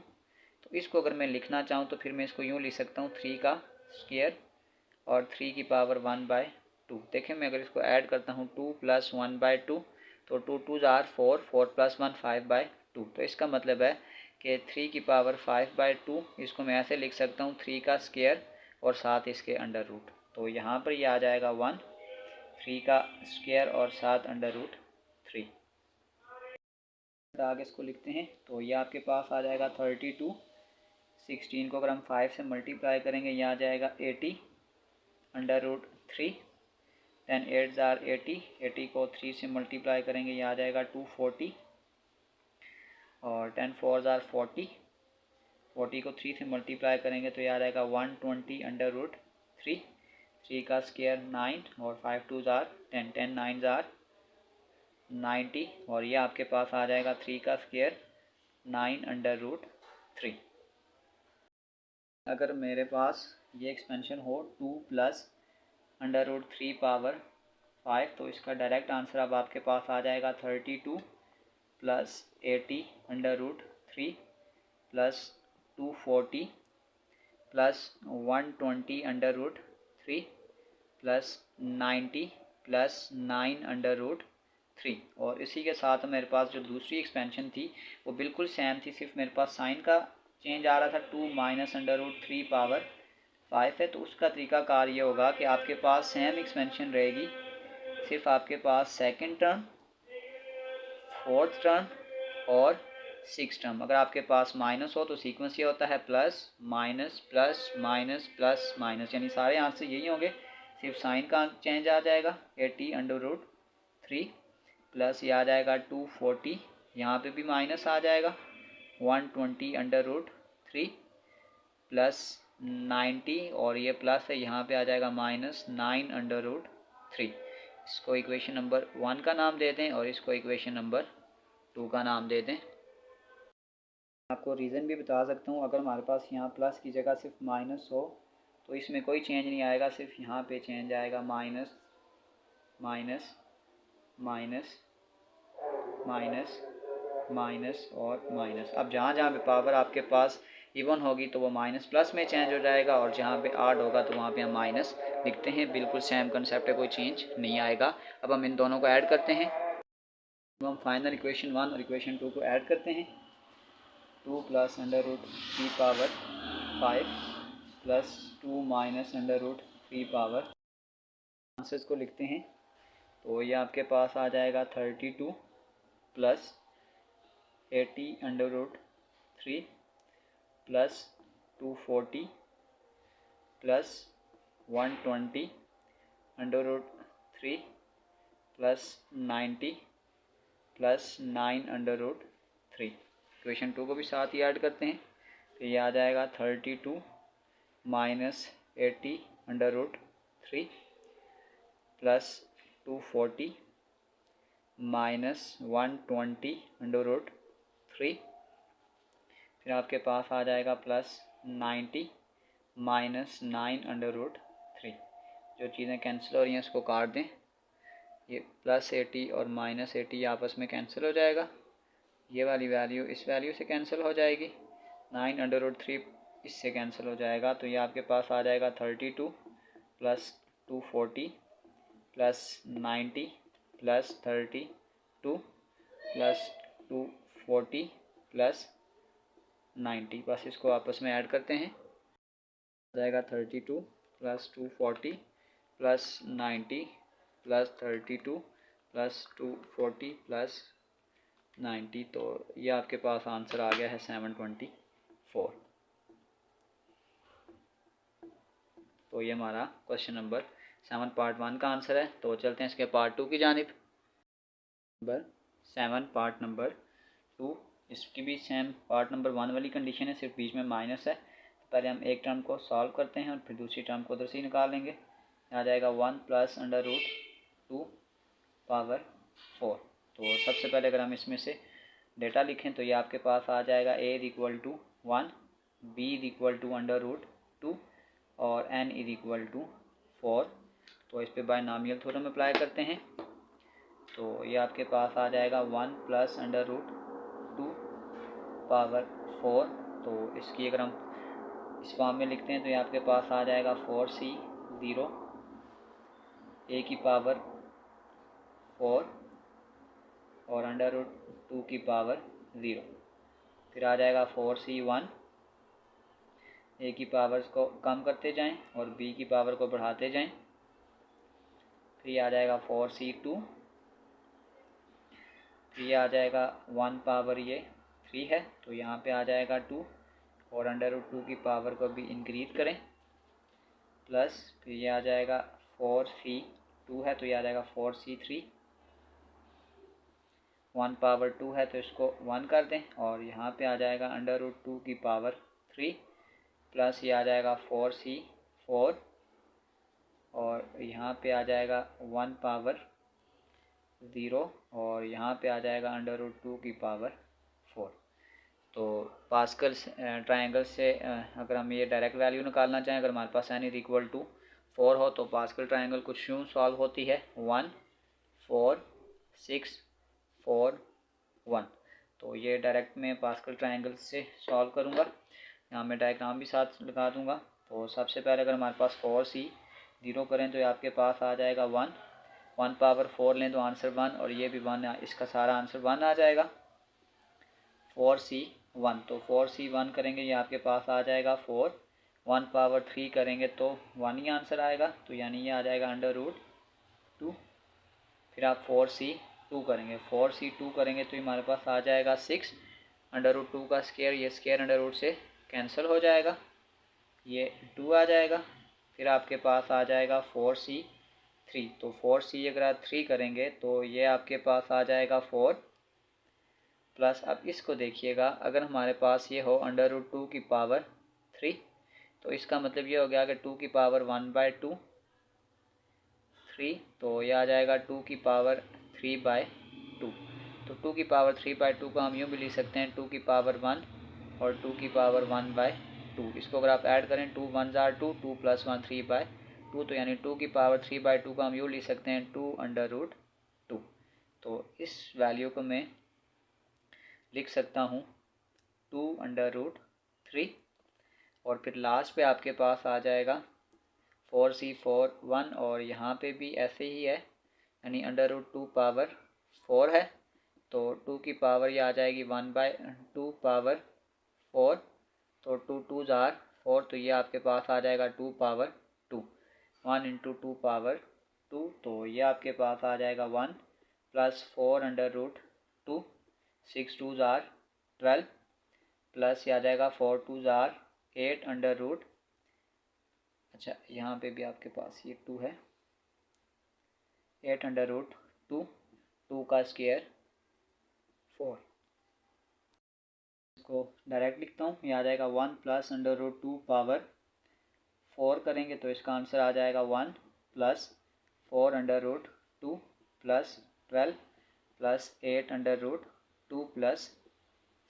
A: तो इसको अगर मैं लिखना चाहूँ तो फिर मैं इसको यूँ लिख सकता हूँ 3 का स्क्वायर और 3 की पावर 1/2। देखें मैं अगर इसको ऐड करता हूँ 2 + 1/2, तो 2 2s आर 4, 4 + 1 5/2। तो इसका मतलब है कि 3 की पावर 5/2, इसको मैं ऐसे लिख सकता हूँ 3 का स्क्वायर और साथ इसके अंडर रूट। तो यहाँ पर ये आ जाएगा 1, 3 का स्क्वायर और साथ √3। आगे इसको लिखते हैं तो ये आपके पास आ जाएगा 32। 16 को अगर हम 5 से मल्टीप्लाई करेंगे ये आ जाएगा 80 √3। 10 8s आर 80, 80 को 3 से मल्टीप्लाई करेंगे ये आ जाएगा 240, और 10 4s आर 40, 40 को 3 से मल्टीप्लाई करेंगे तो ये आ जाएगा 120 √3। 3 का स्क्वायर 9 और 5 2s आर 10, 10 9s आर 90, और ये आपके पास आ जाएगा 3 का स्क्वायर 9 √3। अगर मेरे पास ये एक्सपेंशन हो 2 + √3 पावर 5, तो इसका डायरेक्ट आंसर अब आपके पास आ जाएगा 32 + 80 √3 + 240 + 120 √3 + 90 + 9 √3। और इसी के साथ मेरे पास जो दूसरी एक्सपेंशन थी वो बिल्कुल सेम थी, सिर्फ मेरे पास साइन का चेंज आ रहा था। 2 - √3 पावर 5 है, तो उसका तरीकाकार ये होगा कि आपके पास सेम एक्सपेंशन रहेगी, सिर्फ आपके पास सेकंड टर्म, फोर्थ टर्म और सिक्स टर्म। अगर आपके पास माइनस हो तो सीक्वेंस ये होता है plus minus plus minus plus minus, यानी सारे आंसर यही होंगे, सिर्फ साइन का चेंज आ जाएगा। 80 √3 प्लस ये आ जाएगा 240, यहाँ पे भी माइनस आ जाएगा 120 √3 प्लस 90, और ये प्लस है यहाँ पे आ जाएगा -9 √3। इसको इक्वेशन नंबर 1 का नाम दे दें और इसको इक्वेशन नंबर 2 का नाम दे दें। आपको रीज़न भी बता सकता हूँ, अगर हमारे पास यहाँ प्लस की जगह सिर्फ माइनस हो तो इसमें कोई चेंज नहीं आएगा, सिर्फ यहाँ पे चेंज आएगा minus minus minus minus minus और माइनस। अब जहाँ जहाँ पे पावर आपके पास इवन होगी तो वो माइनस प्लस में चेंज हो जाएगा, और जहाँ पे आड होगा तो वहाँ पे हम माइनस लिखते हैं। बिल्कुल सेम कंसेप्ट है, कोई चेंज नहीं आएगा। अब हम इन दोनों को ऐड करते हैं, तो हम फाइनल इक्वेशन 1 और इक्वेशन 2 को ऐड करते हैं। 2 + √3 पावर 5 प्लस 2 - √3 पावर, आंसर्स को लिखते हैं तो ये आपके पास आ जाएगा 32 + 80 √3 plus 240 plus 120 √3 plus 90 plus 9 √3। Equation 2 को भी साथ ही ऐड करते हैं तो ये आ जाएगा 32 - 80 √3 प्लस 240 -120 √3, फिर आपके पास आ जाएगा प्लस 90 -9 √3। जो चीज़ें कैंसिल हो रही हैं उसको काट दें, ये प्लस 80 और माइनस 80 आपस में कैंसिल हो जाएगा। ये वाली वैल्यू इस वैल्यू से कैंसिल हो जाएगी, 9 √3 इससे कैंसिल हो जाएगा। तो ये आपके पास आ जाएगा 32 + 240 + 90 + 32 + 240 + 90, बस इसको आपस में ऐड करते हैं, आ जाएगा 32 + 240 + 90 + 32 + 240 + 90। तो ये आपके पास आंसर आ गया है 724। तो ये हमारा क्वेश्चन नंबर 7 पार्ट 1 का आंसर है। तो चलते हैं इसके पार्ट 2 की जानिब। नंबर 7 पार्ट नंबर 2, इसकी भी सेम पार्ट नंबर 1 वाली कंडीशन है, सिर्फ बीच में माइनस है। पहले हम एक टर्म को सॉल्व करते हैं और फिर दूसरी टर्म को उधर से ही निकालेंगे। आ जाएगा 1 प्लस अंडर रूट 2 पावर 4। तो सबसे पहले अगर हम इसमें से डेटा लिखें तो ये आपके पास आ जाएगा a is equal to 1, b is equal to under root 2 और n इज इक्वल टू 4। तो इस पे बायनॉमियल थ्योरम अप्लाई करते हैं। तो ये आपके पास आ जाएगा 1 प्लस अंडर रूट 2 पावर 4। तो इसकी अगर हम इस फॉर्म में लिखते हैं तो ये आपके पास आ जाएगा 4c 0 a की पावर 4 और अंडर रूट 2 की पावर 0। फिर आ जाएगा 4c1, a की पावर्स को कम करते जाएं और b की पावर को बढ़ाते जाएं। फिर आ जाएगा 4c2, फिर आ जाएगा 1 पावर ये 3 है तो यहाँ पे आ जाएगा 2 और अंडर रूट 2 की पावर को भी इंक्रीज करें प्लस फिर ये आ जाएगा 4c2 है तो ये आ जाएगा 4c3, 1 पावर 2 है तो इसको 1 कर दें और यहाँ पे आ जाएगा अंडर रूट 2 की पावर 3 प्लस ये आ जाएगा 4c4 और यहाँ पे आ जाएगा 1 पावर 0 और यहाँ पे आ जाएगा अंडर रूट 2 की पावर 4। तो पास्कल ट्रायंगल से अगर हम ये डायरेक्ट वैल्यू निकालना चाहें, अगर हमारे पास n इज इक्वल टू 4 हो तो पास्कल ट्रायंगल कुछ यूँ सॉल्व होती है 1 4 6 4 1। तो ये डायरेक्ट मैं पास्कल ट्रायंगल से सॉल्व करूँगा। यहाँ मैं डायग्राम भी साथ लगा दूँगा। तो सबसे पहले अगर हमारे पास 4c 0 करें तो आपके पास आ जाएगा 1 पावर 4 लें तो आंसर 1 और ये भी 1, इसका सारा आंसर 1 आ जाएगा। 4c1 तो 4c1 करेंगे ये आपके पास आ जाएगा 4, 1 पावर 3 करेंगे तो 1 ही आंसर आएगा तो यानी ये आ जाएगा अंडर रूट 2। फिर आप 4c2 करेंगे, 4c2 करेंगे तो हमारे पास आ जाएगा 6, अंडर रूट 2 का स्क्वायर, ये स्क्वायर अंडर रूट से कैंसिल हो जाएगा, ये 2 आ जाएगा। फिर आपके पास आ जाएगा 4c3 तो 4c अगर आप 3 करेंगे तो ये आपके पास आ जाएगा 4 प्लस अब इसको देखिएगा अगर हमारे पास ये हो अंडर रूट 2 की पावर 3 तो इसका मतलब ये हो गया कि 2 की पावर 1/2 3 तो ये आ जाएगा 2 की पावर 3/2। तो 2 की पावर 3/2 को हम यूँ भी लिख सकते हैं 2 की पावर 1 और 2 की पावर 1/2। इसको अगर आप ऐड करें 2 1 जार 2, 2 + 1 3/2 तो यानी 2 की पावर 3/2 को हम यूँ लिख सकते हैं 2 अंडर रूट 2। तो इस वैल्यू को मैं लिख सकता हूँ 2 अंडर रूट 3 और फिर लास्ट पे आपके पास आ जाएगा 4c4 1 और यहाँ पे भी ऐसे ही है यानी अंडर रूट 2 पावर 4 है तो 2 की पावर ये आ जाएगी 1/2 पावर 4 तो 2 2 जार 4 तो ये आपके पास आ जाएगा 2 पावर 2, 1 × 2 पावर 2 तो ये आपके पास आ जाएगा 1 प्लस 4 अंडर रूट 2, 6 2 जार 12 प्लस ये आ जाएगा 4 2 जार 8 अंडर रूट, अच्छा यहाँ पे भी आपके पास ये 2 है, 8 अंडर रूट 2, 2 का स्क्वायर 4। इसको डायरेक्ट लिखता हूँ, ये आ जाएगा 1 प्लस अंडर रूट 2 पावर 4 करेंगे तो इसका आंसर आ जाएगा 1 plus 4 under root 2 plus 12 plus 8 under root 2 plus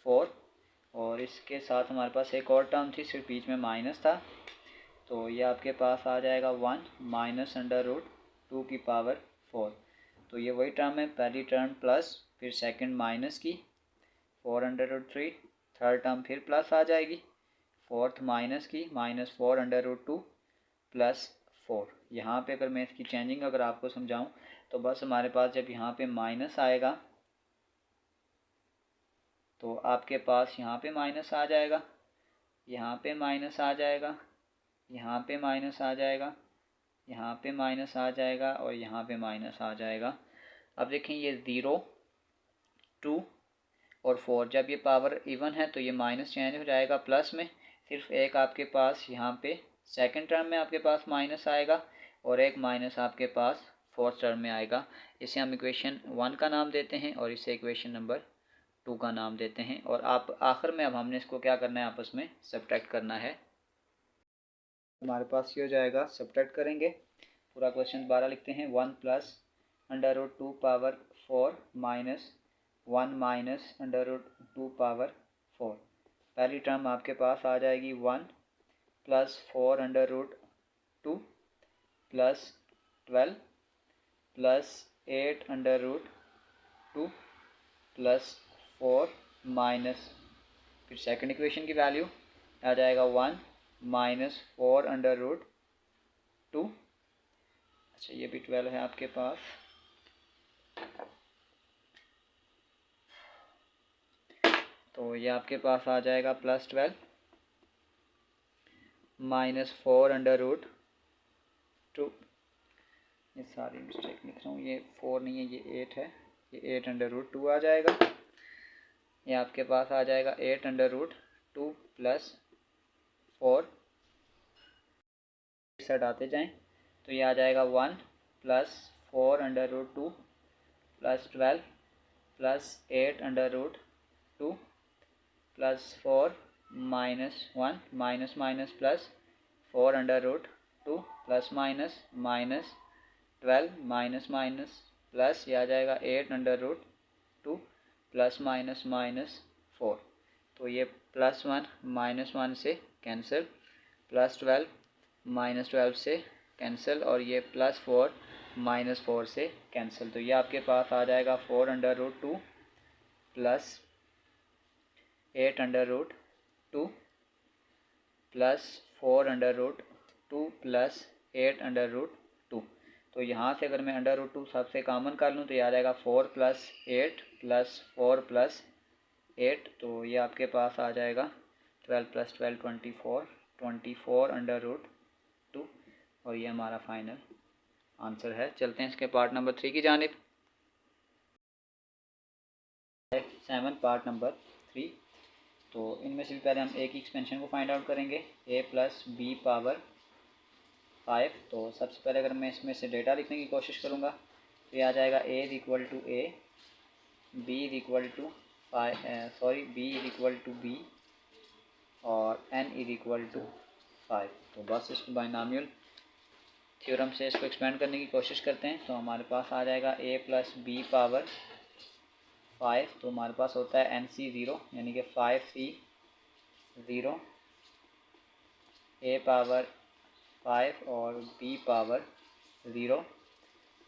A: 4 और इसके साथ हमारे पास एक और टर्म थी, सिर्फ बीच में माइनस था तो ये आपके पास आ जाएगा 1 माइनस अंडर रूट 2 की पावर 4। तो ये वही टर्म है, पहली टर्म प्लस फिर सेकंड माइनस की 4 अंडर रूट 3, थर्ड टर्म फिर प्लस आ जाएगी, फोर्थ माइनस की -4 अंडर रूट 2 प्लस 4। यहाँ पे अगर मैं इसकी चेंजिंग अगर आपको समझाऊँ तो बस हमारे पास जब यहाँ पे माइनस आएगा तो आपके पास यहाँ पे माइनस आ जाएगा, यहाँ पे माइनस आ जाएगा, यहाँ पे माइनस आ जाएगा, यहाँ पे माइनस आ जाएगा और यहाँ पे माइनस आ जाएगा। अब देखें ये 0 2 और 4 जब ये पावर इवन है तो ये माइनस चेंज हो जाएगा प्लस में, सिर्फ एक आपके पास यहाँ पे सेकंड टर्म में आपके पास माइनस आएगा और एक माइनस आपके पास फोर्थ टर्म में आएगा। इसे हम इक्वेशन 1 का नाम देते हैं और इसे इक्वेशन नंबर 2 का नाम देते हैं और आप आखिर में अब हमने इसको क्या करना है, आपस में सब्ट्रैक्ट करना है हमारे पास ये हो जाएगा, सब्ट्रैक्ट करेंगे। पूरा क्वेश्चन दोबारा लिखते हैं। 1 plus under root 2 power 4 minus 1 minus under root 2 power 4। पहली टर्म आपके पास आ जाएगी 1 plus 4 under root 2 plus 12 plus 8 under root 2 plus 4 minus, फिर सेकंड इक्वेशन की वैल्यू आ जाएगा 1 माइनस 4 अंडर रूट 2। अच्छा, ये भी 12 है आपके पास। तो ये आपके पास आ जाएगा प्लस 12 माइनस 4 अंडर रूट 2। ये सारी मिस्टेक लिख रहा हूँ, ये 4 नहीं है, ये 8 है। ये 8 अंडर रूट 2 आ जाएगा। ये आपके पास आ जाएगा 8 अंडर रूट 2 प्लस 4, साइड आते जाएं तो ये आ जाएगा 1 plus 4 under root 2 plus 12 plus 8 under root 2 plus 4 minus 1 minus minus plus 4 under root 2 plus minus minus 12 minus minus plus, ये आ जाएगा 8 under root 2 plus minus minus 4। तो ये प्लस 1 माइनस 1 से कैंसिल, प्लस 12 माइनस 12 से कैंसिल, और ये plus 4 minus 4 से कैंसिल। तो ये आपके पास आ जाएगा 4 under root 2 plus 8 under root 2 plus 4 under root 2 plus 8 under root 2। तो यहाँ से अगर मैं अंडर रूट 2 सबसे कॉमन कर लूँ तो ये आ जाएगा 4 प्लस 8 प्लस 4 प्लस 8। तो ये आपके पास आ जाएगा 12 प्लस 12 24 अंडर रूट 2, और ये हमारा फाइनल आंसर है। चलते हैं इसके पार्ट नंबर 3 की जानिब। 7 पार्ट नंबर 3। तो इनमें से भी पहले हम एक ही एक्सपेंशन को फाइंड आउट करेंगे, a प्लस बी पावर 5। तो सबसे पहले अगर मैं इसमें से डेटा लिखने की कोशिश करूँगा तो ये आ जाएगा a is equal to a, b is equal to b is equal to b और n इज इक्वल टू 5। तो बस इसको बाइनॉमियल थ्योरम से इसको एक्सपेंड करने की कोशिश करते हैं। तो हमारे पास आ जाएगा a प्लस बी पावर 5। तो हमारे पास होता है NC 0, यानी कि 5C 0, a पावर 5 और b पावर 0।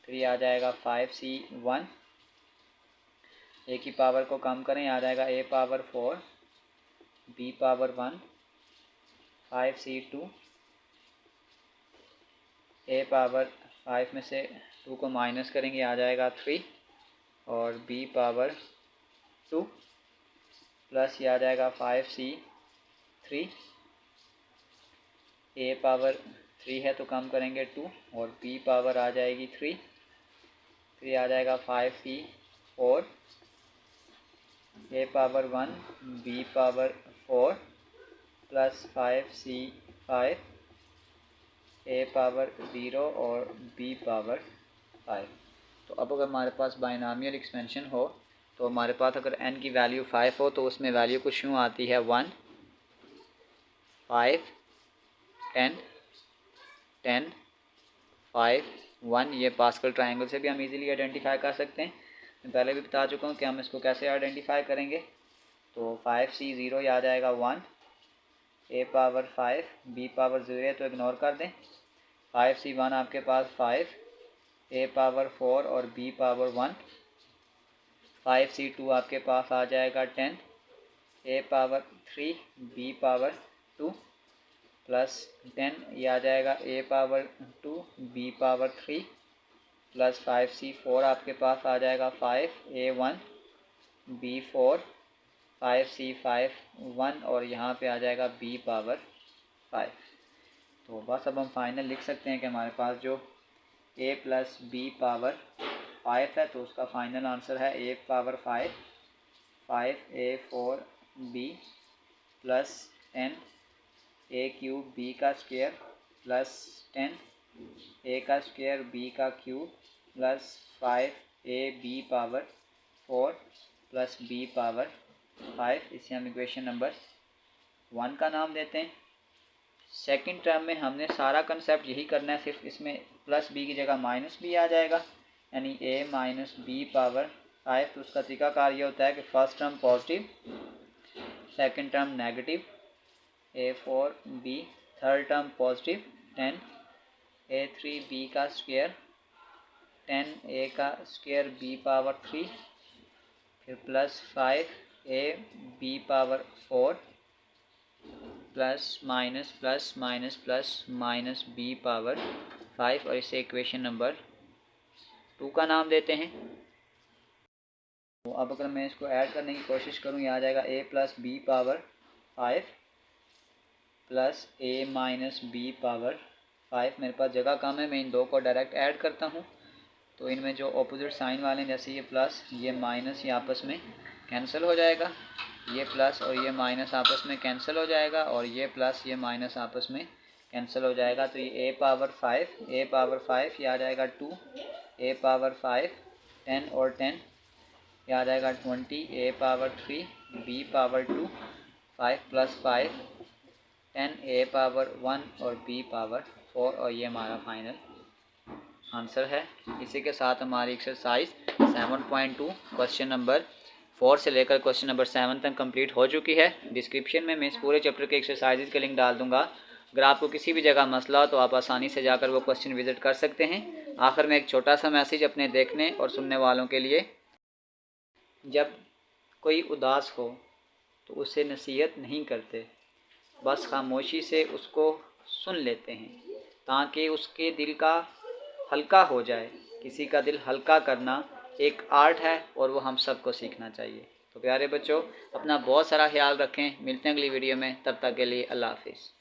A: फिर ये आ जाएगा 5C 1, a की पावर को कम करें, आ जाएगा a power 4, b power 1, 5C 2, a power 5 में से 2 को माइनस करेंगे, आ जाएगा 3 और b पावर 2 प्लस ये आ जाएगा 5C 3, a पावर 3 है तो कम करेंगे 2 और b पावर आ जाएगी 3। फिर आ जाएगा 5C 4, a power 1, b power 4 plus 5C 5, a power 0 और b पावर 5। तो अब अगर हमारे पास बाइनॉमियल एक्सपेंशन हो तो हमारे पास अगर n की वैल्यू 5 हो तो उसमें वैल्यू कुछ यूँ आती है 1 5 10 10 5 1। ये पास्कल ट्रायंगल से भी हम इजीली आइडेंटिफाई कर सकते हैं। मैं पहले भी बता चुका हूँ कि हम इसको कैसे आइडेंटिफाई करेंगे। तो 5C 0 ये आ जाएगा 1, a पावर 5, b पावर 0 है तो इग्नोर कर दें। 5C 1 आपके पास 5, a पावर 4 और b पावर 1। 5C 2 आपके पास आ जाएगा 10, a power 3, b power 2 plus 10, ये आ जाएगा a power 2, b power 3 plus 5C 4 आपके पास आ जाएगा 5, a 1, b 4, 5C 5 1 और यहाँ पे आ जाएगा b पावर 5। तो बस अब हम फाइनल लिख सकते हैं कि हमारे पास जो a प्लस b पावर 5 है तो उसका फाइनल आंसर है a power 5 5a 4b plus 10 a cube b का स्क्वायर प्लस 10 a का स्क्वायर b का cube plus 5a b power 4 plus b power 5। इसे हम इक्वेशन नंबर 1 का नाम देते हैं। सेकंड टर्म में हमने सारा कंसेप्ट यही करना है, सिर्फ इसमें प्लस बी की जगह माइनस बी आ जाएगा, यानी a माइनस बी पावर 5। तो उसका तरीकाकार ये होता है कि first term positive, second term negative, a4b, third term positive 10, a3b का स्क्वायर 10a का स्क्वायर b पावर 3, फिर plus 5a b power 4 plus minus plus minus plus minus b power 5, और इसे इक्वेशन नंबर 2 का नाम देते हैं। तो अब अगर मैं इसको ऐड करने की कोशिश करूँ, ये आ जाएगा a plus B power 5 plus a minus b power 5। मेरे पास जगह कम है, मैं इन दो को डायरेक्ट ऐड करता हूँ। तो इनमें जो अपोजिट साइन वाले हैं, जैसे ये प्लस ये माइनस, ये आपस में कैंसिल हो जाएगा, ये प्लस और ये माइनस आपस में कैंसिल हो जाएगा, और ये प्लस ये माइनस आपस में कैंसिल हो जाएगा। तो ये a पावर 5 ये आ जाएगा 2, a पावर 5 10 और 10 ये आ जाएगा 20, a power 3 b power 2 5 plus 5 10, a power 1 और b पावर 4, और ये हमारा फाइनल आंसर है। इसी के साथ हमारी एक्सरसाइज 7.2 क्वेश्चन नंबर 4 से लेकर क्वेश्चन नंबर 7 तक कंप्लीट हो चुकी है। डिस्क्रिप्शन में मैं इस पूरे चैप्टर के एक्सरसाइजेज के लिंक डाल दूंगा। अगर आपको किसी भी जगह मसला हो तो आप आसानी से जाकर वो क्वेश्चन विजिट कर सकते हैं। आखिर में एक छोटा सा मैसेज अपने देखने और सुनने वालों के लिए, जब कोई उदास हो तो उसे नसीहत नहीं करते, बस खामोशी से उसको सुन लेते हैं ताकि उसके दिल का हल्का हो जाए। किसी का दिल हल्का करना एक आर्ट है और वो हम सबको सीखना चाहिए। तो प्यारे बच्चों, अपना बहुत सारा ख्याल रखें। मिलते हैं अगली वीडियो में, तब तक के लिए अल्लाह हाफिज़।